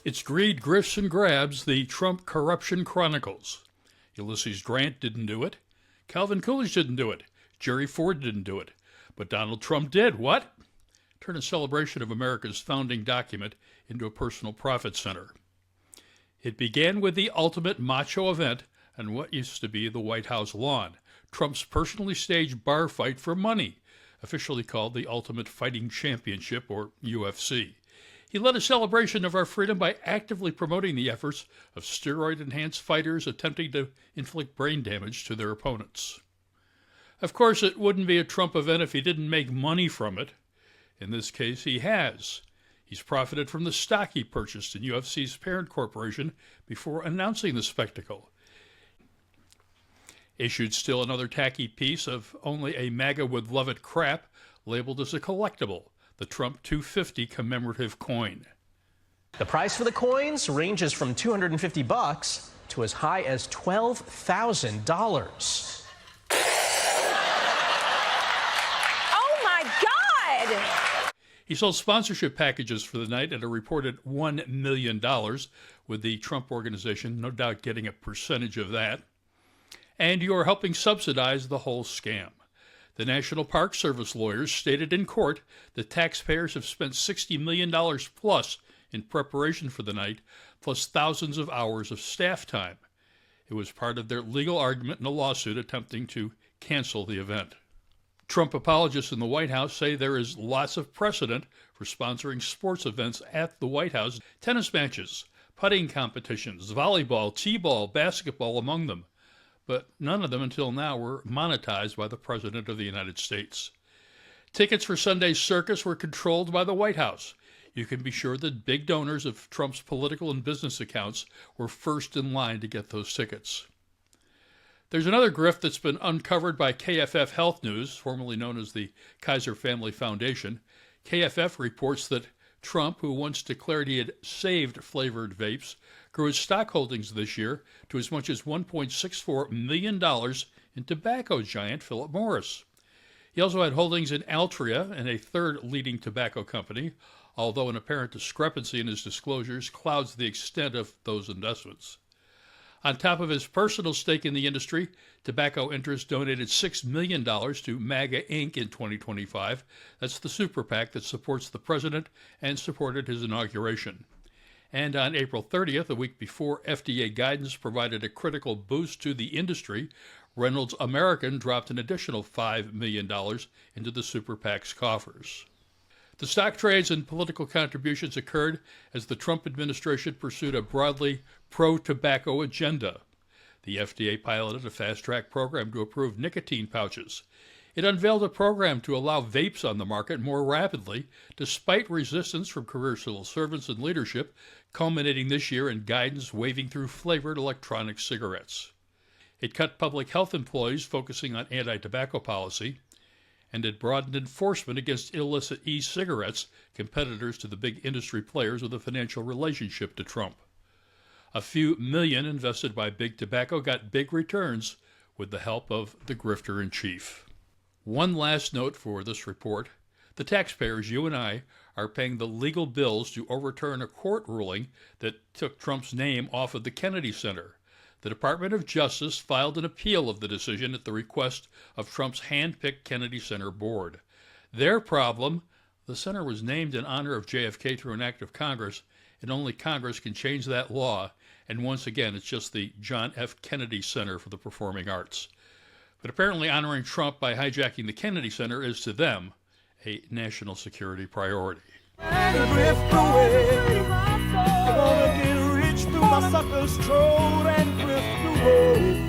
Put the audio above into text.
It's greed, grifts, and grabs, the Trump Corruption Chronicles. Ulysses Grant didn't do it. Calvin Coolidge didn't do it. Jerry Ford didn't do it. But Donald Trump did. What? Turn a celebration of America's founding document into a personal profit center. It began with the ultimate macho event on what used to be the White House lawn, Trump's personally staged bar fight for money, officially called the Ultimate Fighting Championship, or UFC. He led a celebration of our freedom by actively promoting the efforts of steroid-enhanced fighters attempting to inflict brain damage to their opponents. Of course, it wouldn't be a Trump event if he didn't make money from it. In this case, he has. He's profited from the stock he purchased in UFC's parent corporation before announcing the spectacle. Issued still another tacky piece of only a MAGA would love it crap labeled as a collectible, the Trump 250 commemorative coin. The price for the coins ranges from $250 to as high as $12,000. Oh my God! He sold sponsorship packages for the night at a reported $1 million, with the Trump organization no doubt getting a percentage of that. And you are helping subsidize the whole scam. The National Park Service lawyers stated in court that taxpayers have spent $60 million plus in preparation for the night, plus thousands of hours of staff time. It was part of their legal argument in a lawsuit attempting to cancel the event. Trump apologists in the White House say there is lots of precedent for sponsoring sports events at the White House, tennis matches, putting competitions, volleyball, t-ball, basketball among them. But none of them until now were monetized by the President of the United States. Tickets for Sunday's circus were controlled by the White House. You can be sure that big donors of Trump's political and business accounts were first in line to get those tickets. There's another grift that's been uncovered by KFF Health News, formerly known as the Kaiser Family Foundation. KFF reports that Trump, who once declared he had saved flavored vapes, grew his stock holdings this year to as much as $1.64 million in tobacco giant Philip Morris. He also had holdings in Altria and a third leading tobacco company, although an apparent discrepancy in his disclosures clouds the extent of those investments. On top of his personal stake in the industry, tobacco interests donated $6 million to MAGA Inc. in 2025. That's the super PAC that supports the president and supported his inauguration. And on April 30th, a week before FDA guidance provided a critical boost to the industry, Reynolds American dropped an additional $5 million into the super PAC's coffers. The stock trades and political contributions occurred as the Trump administration pursued a broadly pro-tobacco agenda. The FDA piloted a fast-track program to approve nicotine pouches. It unveiled a program to allow vapes on the market more rapidly, despite resistance from career civil servants and leadership, culminating this year in guidance waving through flavored electronic cigarettes. It cut public health employees focusing on anti-tobacco policy, and it broadened enforcement against illicit e-cigarettes, competitors to the big industry players with a financial relationship to Trump. A few million invested by Big Tobacco got big returns with the help of the grifter-in-chief. One last note for this report. The taxpayers, you and I, are paying the legal bills to overturn a court ruling that took Trump's name off of the Kennedy Center. The Department of Justice filed an appeal of the decision at the request of Trump's hand-picked Kennedy Center board. Their problem: the center was named in honor of JFK through an act of Congress, and only Congress can change that law, and once again, it's just the John F. Kennedy Center for the Performing Arts. But apparently honoring Trump by hijacking the Kennedy Center is, to them, a national security priority. Grift away. I'm gonna get rich through my sucker's throat and grift away.